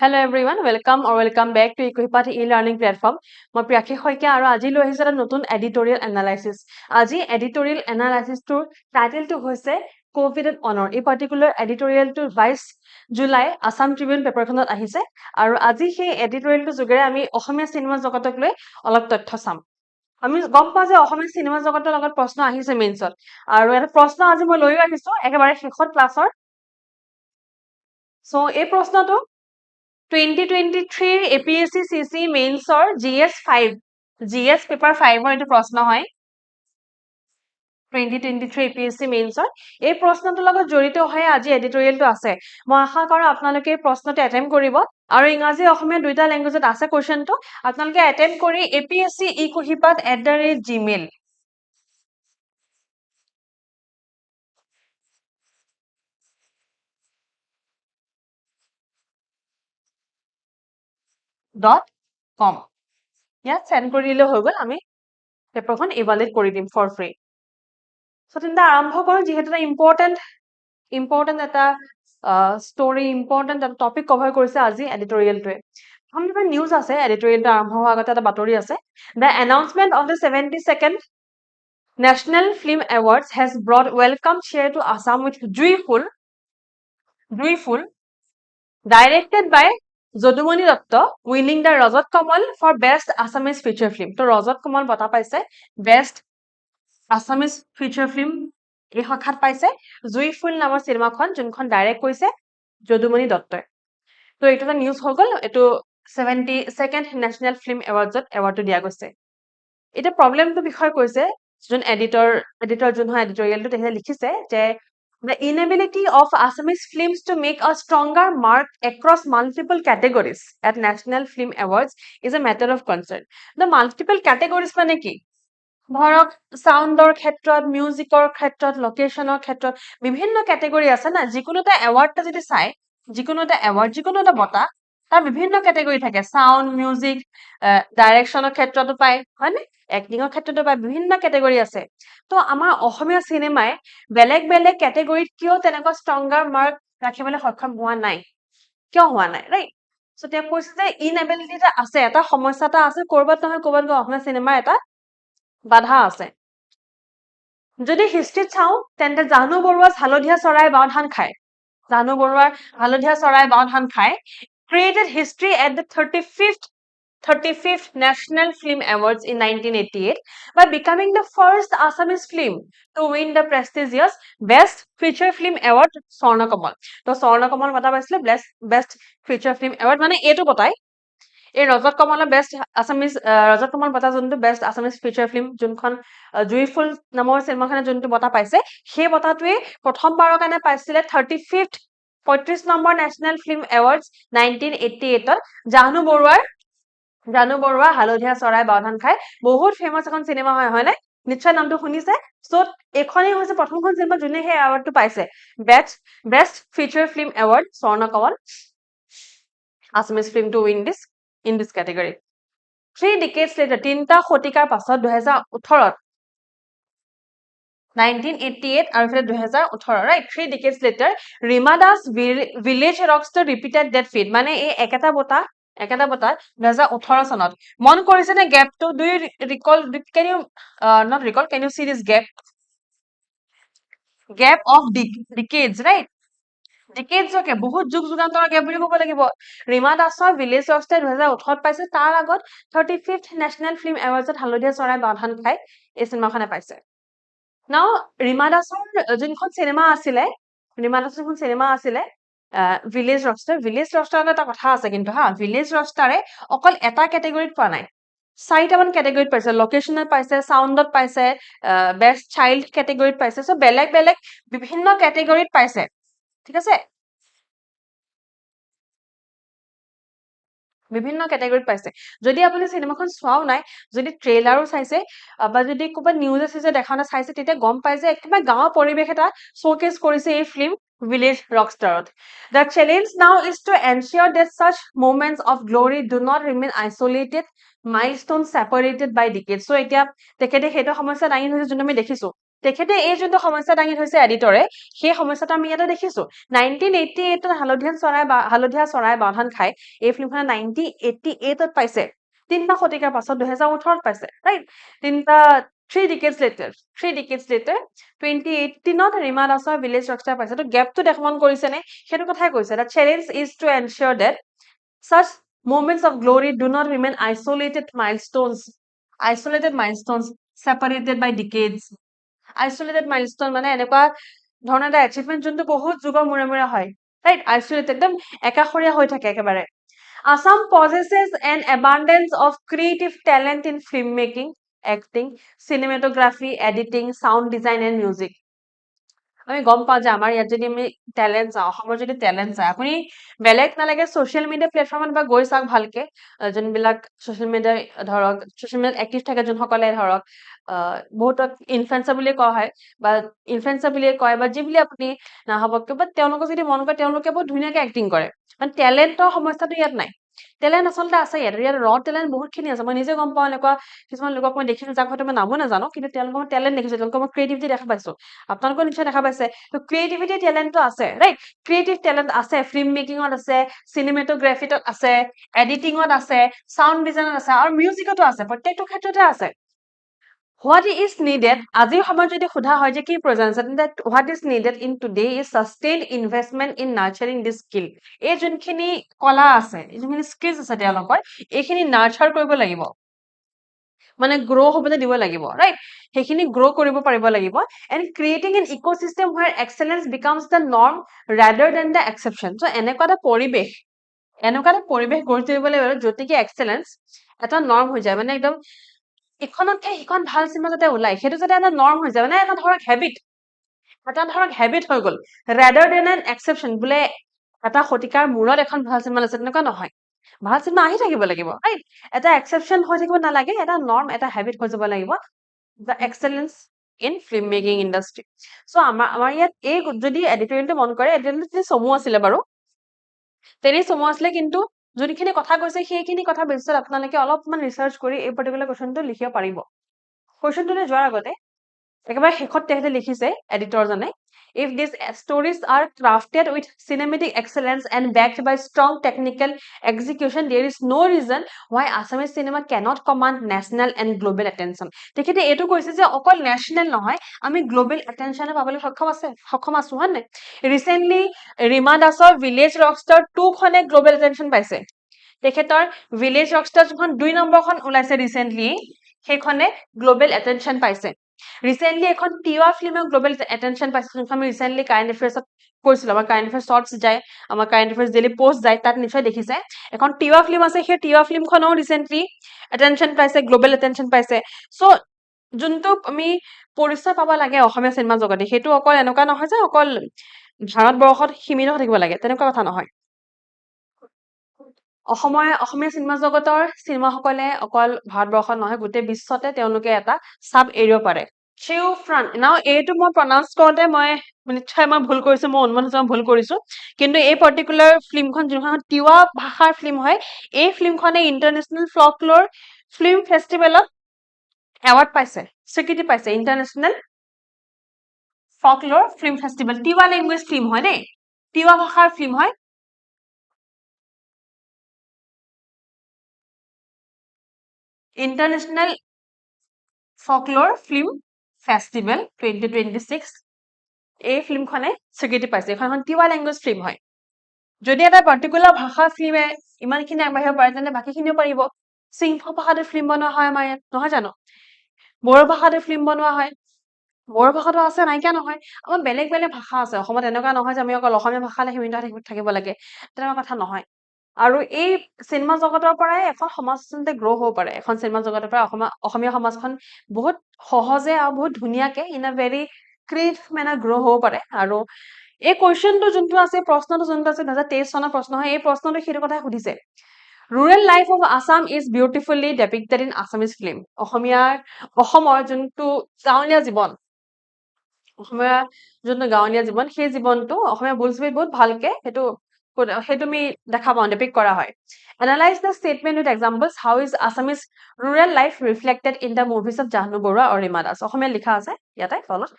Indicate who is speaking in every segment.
Speaker 1: Hello everyone, welcome back to Equipat e-learning platform. মই প্ৰিয়াক্ষী শইকীয়া আৰু আজি লৈ আহিছো এটা নতুন এডিটৰিয়েল এনালাইসিস। আজি এডিটৰিয়েল এনালাইসিসটোৰ টাইটেলটো হৈছে কোভিড এণ্ড অনাৰ। এই পাৰ্টিকুলাৰ এডিটৰিয়েলটো 22 জুলাই আসাম ট্ৰিবিউন পেপাৰখনত আহিছে আৰু আজি সেই এডিটৰিয়েলটো যোগেৰে আমি অসমীয়া চিনেমা জগতক লৈ অলপ তথ্য চাম। আমি গম পাওঁ যে অসমীয়া চিনেমা জগতৰ লগত প্ৰশ্ন আহিছে মেইনছত আৰু এটা প্ৰশ্ন আজি মই লৈও আহিছো একেবাৰে শেষত ক্লাছৰ। সো এই প্ৰশ্নটো 2023 APSC CC মেইনছৰ GS পেপাৰ 5ৰ এইটো প্ৰশ্ন হয় 2023 APSC মেইনছৰ এই প্ৰশ্নটোৰ লগত জড়িত হৈ আজি এডিটৰিয়েলটো আছে মই আশা কৰোঁ আপোনালোকে এই প্ৰশ্নটো এটেম্প কৰিব আৰু ইংৰাজী অসমীয়া দুইটা ল্যাঙ্গুৱেজত আছে কোৱেশ্চনটো আপোনালোকে এটেম্প কৰি apsc@gmail.com ইয়াত সেন্ড কৰি দিলে হৈ গ'ল আমি পেপাৰখন ইভালুৱেট কৰি দিম ফৰ ফ্ৰী সো তেন্তে আৰম্ভ কৰোঁ যিহেতু এটা ইম্পৰ্টেন্ট এটা ষ্টৰী ইম্পৰ্টেন্ট এটা টপিক কভাৰ কৰিছে আজি এডিটৰিয়েলটোৱে প্ৰথমতে নিউজ আছে এডিটৰিয়েলটো আৰম্ভ হোৱাৰ আগতে এটা বাতৰি আছে the announcement of the 72nd National Film Awards has brought welcome cheer to Assam with Juiful directed by Jodumani Datta winning the Rajat Kamal for Best Assamese Feature Film. তো Rajat Kamal বঁটা পাইছে Best Assamese Feature Film এই শাখাত পাইছে জুইফুল নামৰ চিনেমাখন যোনখন direct কৰিছে যদুমণি দত্তই তো এইটো এটা নিউজ হৈ গ'ল এইটো 72nd নেশ্যনেল ফিল্ম এৱাৰ্ডছত এৱাৰ্ডটো দিয়া গৈছে এটা প্ৰবলেমটো বিষয় কৈছে যোন এডিটৰ যোন হয় এডিটৰিয়েলটো তেখেতে লিখিছে যে the inability of Assamese films to make a stronger mark across multiple categories at National Film Awards is a matter of concern. The multiple categories মানে কি ধৰক সাউন্ডৰ ক্ষেত্ৰত মিউজিকৰ ক্ষেত্ৰত লোকেশনৰ ক্ষেত্ৰত বিভিন্ন ক্যাটেগৰি আছে না যিকোনো এটা এৱাৰ্ডটা যদি চাই যিকোনো এটা এৱাৰ্ড যিকোনো এটা বঁটা তাৰ বিভিন্ন ক্যাটেগৰি থাকে সাউন্ড মিউজিক ডাইৰেকশনৰ ক্ষেত্ৰতো পায় হয়নে এক্টিংৰ ক্ষেত্ৰতো পায় বিভিন্ন ক্যাটেগৰি আছে তো আমাৰ অসমীয়া সিনেমাই বেলেগ বেলেগ ক্যাটেগৰিত কিয় তেনেকুৱা ষ্ট্ৰংগাৰ মাৰ্ক ৰাখিবলৈ সক্ষম হোৱা নাই কিয় হোৱা নাই ৰাইট সো তেওঁ কৈছে যে ইনএবিলিটি এটা আছে এটা সমস্যা এটা আছে কৰবাত নহয় কৰবাত অসমীয়া সিনেমাৰ এটা বাধা আছে যদি হিষ্ট্ৰীত চাও তেন্তে জাহ্নু বৰুৱাৰ হালধীয়া চৰাই বাও ধান খায় জাহ্নু বৰুৱাৰ হালধীয়া চৰাই বাও ধান খায় created history at the 35th National Film Awards in 1988 by becoming the first Assamese film to win the prestigious Best Feature Film Award Swarna Kamal. তো Swarna Kamal বঁটা পাইছিলে Best Feature Film Award মানে এটো বঁটাই এই ৰজত কমলৰ best Assamese ৰজত কমল বঁটা যোনটো best Assamese feature film যোনখন জুইফুল নামৰ চিনেমাখনে যোনটো বঁটা পাইছে সেই বঁটাটোৱে প্ৰথমবাৰৰ কাৰণে পাইছিলে 35 নম্বৰ নেশ্যনেল ফিল্ম এৱাৰ্ডছ 1988ত জাহ্নু বৰুৱাৰ হালধীয়া চৰাই বাওধান খাই বহুত ফেমাস এখন চিনেমা হয়নে নিশ্চয় নামটো শুনিছে সো এখনেই হৈছে প্ৰথমখন চিনেমা যোনে সেই এৱাৰ্ডটো পাইছে বেষ্ট ফিচাৰ ফিল্ম এৱাৰ্ড স্বৰ্ণ Kamal Assamese film to win this in this category. 3 decades later, তিনটা শতিকাৰ পাছত 2018 1988 আৰু ফেৰ 2018 right 3 decades later Rima Das village rockstar repeated that feat মানে এই একেটা বটা 2018 চনত মন কৰিছে নে গ্যাপটো do you recall can you not recall can you see this gap of decades right decades okay বহুত যুগ যুগান্তৰ গ্যাপ বুলি ক'ব লাগিব ৰিমা দাসৰ ভিলেজ ৰকষ্টাৰ 2018 পাইছে তাৰ আগত 35th নেশ্যনেল ফিল্ম এৱাৰ্ডছত হালধীয়া চৰাই বাওধান খাই এই চিনেমাখনে পাইছে নাও ৰিমা দাসৰ যোনখন চিনেমা আছিলে ভিলেজ ৰকষ্টাৰ এটা কথা আছে কিন্তু হা ভিলেজ ৰকষ্টাৰে অকল এটা ক্যাটেগৰিত পোৱা নাই 4টামান ক্যাটেগৰিত পাইছে লোকেশনত পাইছে সাউন্ডত পাইছে বেষ্ট চাইল্ড ক্যাটেগৰিত পাইছে সো বেলেগ বিভিন্ন ক্যাটেগৰিত পাইছে ঠিক আছে বিভিন্ন ক্যাটেগৰিত পাইছে যদি আপুনি সিনেমাখন চোৱাও নাই যদি ট্ৰেইলাৰো চাইছে বা যদি কোবা নিউজ আছে দেখানা চাইছে তেতিয়া গম পাই যে একদম গাঁৱৰ পৰিবেশ এটা শোকেস কৰিছে এই ফিল্ম ভিলেজ ৰকষ্টাৰত the challenge now is to ensure that such moments of glory do not remain isolated milestones separated by decades so এতিয়া তেখেতে হেটো সমস্যা দাঙি ধৰিছে যোন আমি দেখিছো তেখেতে এই যোনটো সমস্যা দাঙি থৈছে এডিটৰে সেই সমস্যাটো আমি ইয়াতে দেখিছো 1988ত হালধীয়া চৰাই বাওধান খাই এই ফিল্মখনে 1988ত পাইছে 3টা শতিকাৰ পাছত 2018ত পাইছে ৰাইট 3টা 3 decades later 2018ত ৰীমা দাসৰ ভিলেজ ৰকষ্টাৰ পাইছে তো গেপটো দেখমন কৰিছে নে সেইটো কথাই কৈছে the challenge is to ensure that such moments of glory do not remain isolated milestones separated by decades isolated milestone মানে এনেকুৱা ধৰণৰ এটা এচিভমেন্ট যোনটো বহুত যুগৰ মূৰে মূৰে হয় ৰাইট আইসোলেটেড একদম একাষৰীয়া হৈ থাকে একেবাৰে Assam possesses an abundance of creative talent in filmmaking, acting, cinematography, editing, sound design and music. আমি গম পাওঁ যে আমাৰ ইয়াত যদি আমি টেলেণ্ট চাওঁ অসমৰ যদি টেলেণ্ট চাই আপুনি বেলেগ নালাগে ছচিয়েল মিডিয়া প্লেটফৰ্মত বা গৈ চাওক ভালকে যোনবিলাক ছচিয়েল মিডিয়া ধৰক ছচিয়েল মিডিয়াত এক্টিভ থাকে যোনসকলে ধৰক বহুতক ইনফ্লুৱেঞ্চাৰ বুলিয়ে কোৱা হয় বা ইনফ্লুৱেঞ্চাৰ বুলিয়ে কয় বা যি বুলি আপুনি নাভাবক বা তেওঁলোকক যদি মন কৰে তেওঁলোকে বহুত ধুনীয়াকে এক্টিং কৰে মানে টেলেণ্টৰ সমস্যাটো ইয়াত নাই টেলেণ্ট আচলতে আছে ইয়াত ৰ টেলেণ্ট বহুতখিনি আছে মই নিজে গম পাওঁ এনেকুৱা কিছুমান লোকক মই দেখিছো যাক হয়তো মই নামো নাজানো কিন্তু তেওঁলোকৰ মই টেলেণ্ট দেখিছো তেওঁলোকৰ মই ক্ৰিয়েটিভিটি দেখা পাইছো আপোনালোকৰ নিশ্চয় দেখা পাইছে তো ক্ৰিয়েটিভিটি টেলেণ্টটো আছে ৰাইট ক্ৰিয়েটিভ টেলেণ্ট আছে ফিল্ম মেকিঙত আছে চিনেমেটোগ্ৰাফিত আছে এডিটিঙত আছে সাউণ্ড ডিজাইনত আছে আৰু মিউজিকতো আছে প্ৰত্যেকটো ক্ষেত্ৰতে আছে What is needed আজিৰ সময়ত যদি সোধা হয় যে কি প্ৰয়োজন আছে তেন্তে what is needed in today is sustained investment in nurturing this skill এই যোনখিনি কলা আছে যোনখিনি স্কিলছ আছে তেওঁলোকৰ এইখিনি নাৰ্চাৰ কৰিব লাগিব মানে গ্ৰো হ'বলৈ দিব লাগিব ৰাইট সেইখিনি গ্ৰো কৰিব পাৰিব লাগিব and creating an ecosystem where excellence becomes the norm rather than the exception so এনেকুৱা এটা পৰিৱেশ গঢ়ি তুলিব লাগিব য'তেকি এক্সেলেন্স এটা নৰ্ম হৈ যায় মানে একদম ইখনতকে সিখন ভাল চিনেমা যাতে ওলাই সেইটো যাতে এটা নৰ্ম হৈ যায় মানে এটা ধৰক হেবিট হৈ গ'ল rather than an exception বোলে এটা শতিকাৰ মূৰত এখন ভাল চিনেমা আছে তেনেকুৱা নহয় ভাল চিনেমা আহি থাকিব লাগিব ৰাইট এটা এক্সেপশ্যন হৈ থাকিব নালাগে এটা নৰ্ম এটা হেবিট হৈ যাব লাগিব the excellence in film making industry so' আমাৰ ইয়াত এই যদি এডিটৰিয়েলটো মন কৰে এডিটৰিয়েলটো চমু আছিলে বাৰু তেনে চমু আছিলে কিন্তু যোনখিনি কথা কৈছে সেইখিনি কথা বেছিছত আপোনালোকে অলপমান ৰিচাৰ্চ কৰি এই পাৰ্টিকুলাৰ কুৱেশ্যনটো লিখিব পাৰিব কুৱেশ্যনটোলৈ যোৱাৰ আগতে একেবাৰে শেষত তেখেতে লিখিছে এডিটৰজনে if these stories are crafted with cinematic excellence and backed by strong technical execution there is no reason why Assamese cinema cannot command national and global attention তেখেতে এইটো কৈছে যে অকল নেশ্যনেল নহয় আমি গ্লোবেল এটেনশ্যন পাবলৈ সক্ষম আছো হয় নাই ৰিসেন্টলি ৰীমা দাসৰ ভিলেজ ৰকষ্টাৰ 2 খনে গ্লোবেল এটেনশ্যন পাইছে তেখেতৰ ভিলেজ ৰকষ্টাৰ যোনখন 2 নম্বৰখন ওলাইছে ৰিসেন্টলি সেইখনে গ্লোবেল এটেনশ্যন পাইছে ৰিসেন্টলি এখন টিৱা ফিল্মে গ্লোবেল এটেনশ্যন পাইছে যোনখন আমি ৰিসেন্টলি কাৰেণ্ট এফেয়াৰ্ছত কৈছিলো আমাৰ কাৰেণ্ট এফেয়াৰ্ছ শৰ্টছ যায় আমাৰ কাৰেণ্ট এফেয়াৰ্ছ ডেইলি পোষ্ট যায় তাত নিশ্চয় দেখিছে এখন টিৱা ফিল্ম আছে সেই টিৱা ফিল্মখনো ৰিসেন্টলি এটেনশ্যন পাইছে গ্লোবেল এটেনশ্যন পাইছে চ' যোনটো আমি পৰিচয় পাব লাগে অসমীয়া চিনেমা জগতে সেইটো অকল এনেকুৱা নহয় যে অকল ভাৰতবৰ্ষত সীমিত হৈ থাকিব লাগে তেনেকুৱা কথা নহয় অসমীয়া চিনেমা জগতৰ চিনেমাসকলে অকল ভাৰতবৰ্ষত নহয় গোটেই বিশ্বতে তেওঁলোকে এটা চাপ এৰিব পাৰে Chiu-Fran. Now এইটো মই প্ৰনাউন্স কৰোতে মই নিশ্চয় মই ভুল কৰিছো মই অনুমান হৈছে মই ভুল কৰিছো কিন্তু এই পাৰ্টিকুলাৰ ফিল্মখন যোনখন টিৱা ভাষাৰ ফিল্ম হয় এই ফিল্মখনে ইন্টাৰনেশ্যনেল ফ্লকলোৰ ফিল্ম ফেষ্টিভেলত এৱাৰ্ড পাইছে স্বীকৃতি পাইছে international ফ্লকলোৰ film festival Tiwa language film হয় দেই টিৱা ভাষাৰ ফিল্ম হয় ইন্টাৰনেশ্যনেল ফ্লকলোৰ ফিল্ম ফেষ্টিভেল 2026 এই ফিল্মখনে স্বীকৃতি পাইছে এখন টিৱা লেংগুৱেজ ফিল্ম হয় যদি এটা পাৰ্টিকুলাৰ ভাষা ফিল্মে ইমানখিনি আগবাঢ়িব পাৰে তেন্তে বাকীখিনিও পাৰিব সিংহ ভাষাতে ফিল্ম বনোৱা হয় আমাৰ ইয়াত নহয় জানো বড়ো ভাষাতে ফিল্ম বনোৱা হয় বড়ো ভাষাটো আছে নাইকিয়া নহয় আমাৰ বেলেগ বেলেগ ভাষা আছে অসমত এনেকুৱা নহয় যে আমি অকল অসমীয়া ভাষালে সীমিত থাকিব লাগে তেনেকুৱা কথা নহয় আৰু এই চিনেমা জগতৰ পৰাই এখন সমাজ আচলতে গ্ৰ' হ'ব পাৰে এখন চিনেমা জগতৰ পৰা অসমীয়া সমাজখন বহুত সহজে আৰু বহুত ধুনীয়াকে in a very creative manner গ্ৰ' হ'ব পাৰে আৰু এই কুৱেশ্যনটো যোনটো আছে প্ৰশ্নটো যোনটো আছে 2023 চনৰ প্ৰশ্ন হয় এই প্ৰশ্নটো সেইটো কথাই সুধিছে Rural life of Assam is beautifully depicted in Assamese film. অসমৰ যোনটো গাঁৱলীয়া জীৱন অসমীয়া যোনটো গাঁৱলীয়া জীৱন সেই জীৱনটো অসমীয়া বোলছবিত বহুত ভালকে সেইটো সেই তুমি দেখা পাওঁ ডিপিক্ট কৰা হয় analyse the statement with examples how is Assamese rural life reflected in the movies of Jahnu Barua আৰু ৰীমা দাস অসমীয়া লিখা আছে ইয়াতে তলত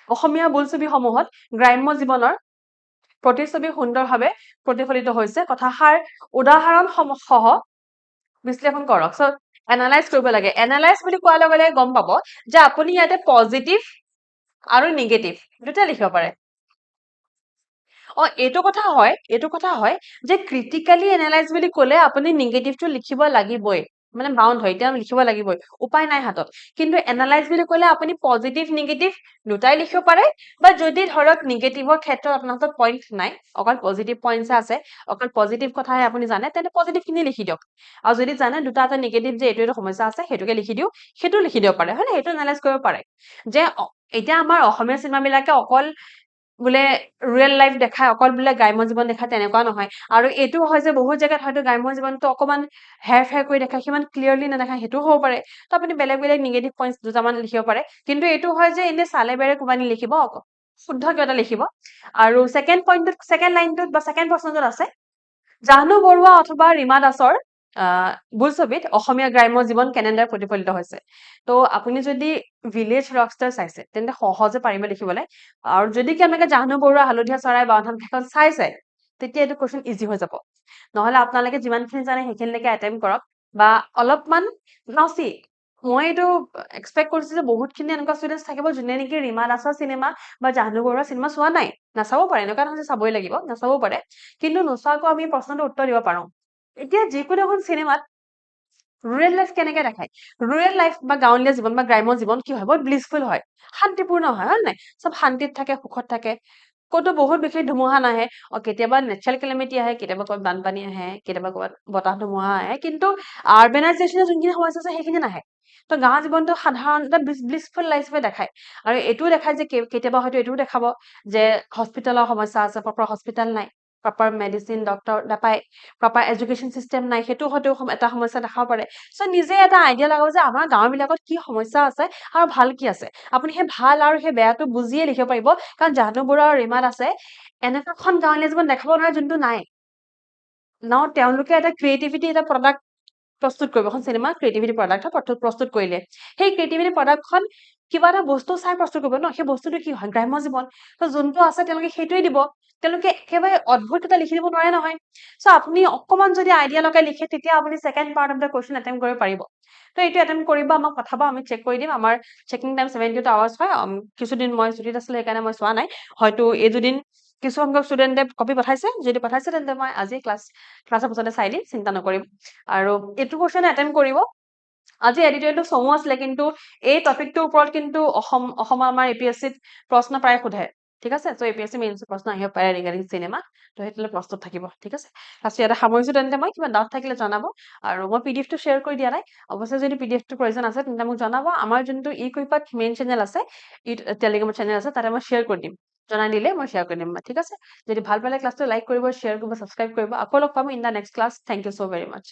Speaker 1: অসমীয়া বোলছবিসমূহত গ্ৰাম্য জীৱনৰ প্ৰতিচ্ছবি সুন্দৰভাৱে প্ৰতিফলিত হৈছে কথাষাৰ উদাহৰণ সহ বিশ্লেষণ কৰক চ' এনালাইজ কৰিব লাগে এনালাইজ বুলি কোৱাৰ লগে লগে গম পাব যে আপুনি ইয়াতে পজিটিভ আৰু নিগেটিভ দুটা লিখিব পাৰে এইটো কথা হয় যে ক্ৰিটিকেলি এনালাইজ বুলি ক'লে আপুনি নিগেটিভটো লিখিব লাগিবই মানে বাউণ্ড হয় এতিয়া লিখিব লাগিবই উপায় নাই হাতত কিন্তু এনালাইজ বুলি ক'লে আপুনি পজিটিভ নিগেটিভ দুটাই লিখিব পাৰে বা যদি ধৰক নিগেটিভৰ ক্ষেত্ৰত আপোনাৰ হাতত পইণ্ট নাই অকল পজিটিভ পইণ্টছ আছে অকল পজিটিভ কথাহে আপুনি জানে তেন্তে পজিটিভখিনি লিখি দিয়ক আৰু যদি জানে দুটা এটা নিগেটিভ যে এইটো সমস্যা আছে সেইটোকে লিখি দিওঁ সেইটো লিখি দিব পাৰে হয় সেইটো এনালাইজ কৰিব পাৰে যে এতিয়া আমাৰ অসমীয়া চিনেমাবিলাকে অকল বোলে ৰিয়েল লাইফ দেখায় অকল বোলে গ্ৰাম্য জীৱন দেখায় তেনেকুৱা নহয় আৰু এইটো হয় যে বহুত জেগাত হয়তো গ্ৰাম্য জীৱনটো অকমান হেৰ ফেৰ কৰি দেখায় সিমান ক্লিয়াৰলি নেদেখায় সেইটোও হ'ব পাৰে তো আপুনি বেলেগ বেলেগ নিগেটিভ পইণ্টছ দুটামান লিখিব পাৰে কিন্তু এইটো হয় যে এনে চালে বেৰে কোবানি লিখিব শুদ্ধ কিবা এটা লিখিব আৰু ছেকেণ্ড লাইনটোত বা ছেকেণ্ড প্ৰশ্নটোত আছে জাহ্নু বৰুৱা অথবা ৰীমা দাসৰ বোলছবিত অসমীয়া গ্ৰাম্য জীৱন কেনেদৰে প্ৰতিফলিত হৈছে তো আপুনি যদি ভিলেজ ৰকষ্টাৰ চাইছে তেন্তে সহজে পাৰিব লিখিবলৈ আৰু যদি কেনেকৈ জাহ্নু বৰুৱা হালধীয়া চৰাই বাওধান সেইখন চাইছে তেতিয়া এইটো কুৱেশ্যন ইজি হৈ যাব নহ'লে আপোনালোকে যিমানখিনি জানে সেইখিনিলৈকে এটেম্প কৰক বা অলপমান নচি মই এইটো এক্সপেক্ট কৰিছো যে বহুতখিনি এনেকুৱা ষ্টুডেণ্টছ থাকিব যোনে নেকি ৰীমা দাসৰ চিনেমা বা জাহ্নু বৰুৱাৰ চিনেমা চোৱা নাই নাচাব পাৰে এনেকুৱা নহয় যে চাবই লাগিব নাচাবও পাৰে কিন্তু নোচোৱাকৈ আমি প্ৰশ্নটো উত্তৰ দিব পাৰোঁ এতিয়া যিকোনো এখন চিনেমাত ৰুৰেল লাইফ কেনেকে দেখায় ৰুৰেল লাইফ বা গাঁৱলীয়া জীৱন বা গ্ৰাম্য জীৱন কি হয় বহুত ব্লিছফুল হয় শান্তিপূৰ্ণ হয় নাই চব শান্তিত থাকে সুখত থাকে ক'তো বহুত বিশেষ ধুমুহা নাহে কেতিয়াবা নেচাৰেল কেলেমিটি আহে কেতিয়াবা ক'ৰবাত বানপানী আহে কেতিয়াবা ক'ৰবাত বতাহ ধুমুহা আহে কিন্তু আৰ্বেনাইজেশ্যনৰ যোনখিনি সমস্যা আছে সেইখিনি নাহে তো গাঁৱৰ জীৱনটো সাধাৰণতে ব্লিছফুল লাইফে দেখায় আৰু এইটোও দেখায় যে কেতিয়াবা হয়তো এইটোও দেখাব যে হস্পিটেলৰ সমস্যা আছে প্ৰপাৰ হস্পিটেল নাই প্ৰপাৰ মেডিচিন ডক্টৰ নাপায় প্ৰপাৰ এডুকেশ্যন চিষ্টেম নাই সেইটো হয়তো এটা সমস্যা দেখাব পাৰে চ' নিজে এটা আইডিয়া লগাব যে আমাৰ গাঁৱবিলাকত কি সমস্যা আছে আৰু ভাল কি আছে আপুনি সেই ভাল আৰু সেই বেয়াটো বুজিয়ে লিখিব পাৰিব কাৰণ জাহ্নু বৰুৱা আৰু ৰীমা দাসে এনেকুৱা এখন গাঁৱলীয়া জীৱন দেখাব নোৱাৰে যোনটো নাই তেওঁলোকে এটা ক্ৰিয়েটিভিটি এটা প্ৰডাক্ট প্ৰস্তুত কৰিব এখন চিনেমা ক্ৰিয়েটিভিটি প্ৰডাক্ট প্ৰস্তুত কৰিলে সেই ক্ৰিয়েটিভিটি প্ৰডাক্টখন কিবা এটা বস্তু চাই প্ৰস্তুত কৰিব ন সেই বস্তুটো কি হয় গ্ৰাম্য জীৱন তো যোনটো আছে তেওঁলোকে সেইটোৱে দিব তেওঁলোকে একেবাৰে অদ্ভুত এটা লিখি দিব নোৱাৰে নহয় চ' আপুনি অকণমান যদি আইডিয়া লগাই লিখে তেতিয়া আপুনি second part of the question attempt কৰিব পাৰিব তো এইটো এটেম্প কৰিব আমাক পঠাব আমি চেক কৰি দিম আমাৰ চেকিং টাইম 72 আৱাৰ্ছ হয় কিছুদিন মই ছুটিত আছিলে সেইকাৰণে মই চোৱা নাই হয়তো এই দুদিন কিছু সংখ্যক ষ্টুডেণ্টে কপি পঠাইছে যদি পঠাইছে তেন্তে মই আজি ক্লাছৰ পিছতে চাই দিম চিন্তা নকৰিব আৰু এইটো কুৱেশ্যন এটেম্প কৰিব আজি এডিটৰিয়েলটো চমু আছিলে কিন্তু এই টপিকটোৰ ওপৰত কিন্তু অসমৰ আমাৰ APSCত প্ৰশ্ন প্ৰায় সোধে ঠিক আছে চ' APSC মেইনছ প্ৰশ্ন আহিব পাৰে ৰিগাৰ্ডিং চিনেমা তো সেইটোলৈ প্ৰস্তুত থাকিব ঠিক আছে ফাৰ্ষ্ট ইয়াতে সামৰিছোঁ তেন্তে মই কিবা ডাউট থাকিলে জনাব আৰু মই PDF টো শ্বেয়াৰ কৰি দিয়া নাই অৱশ্যে যদি PDF টো প্ৰয়োজন আছে তেন্তে মোক জনাব আমাৰ যোনটো কুইপাত মেইন চেনেল আছে টেলিগ্ৰামৰ চেনেল আছে তাতে মই শ্বেয়াৰ কৰি দিম জনাই দিলে মই শ্বেয়াৰ কৰি দিম ঠিক আছে যদি ভাল পালে ক্লাছটো লাইক কৰিব শ্বেয়াৰ কৰিব ছাবস্ক্ৰাইব কৰিব আকৌ লগ পাম in the next class thank you so' very much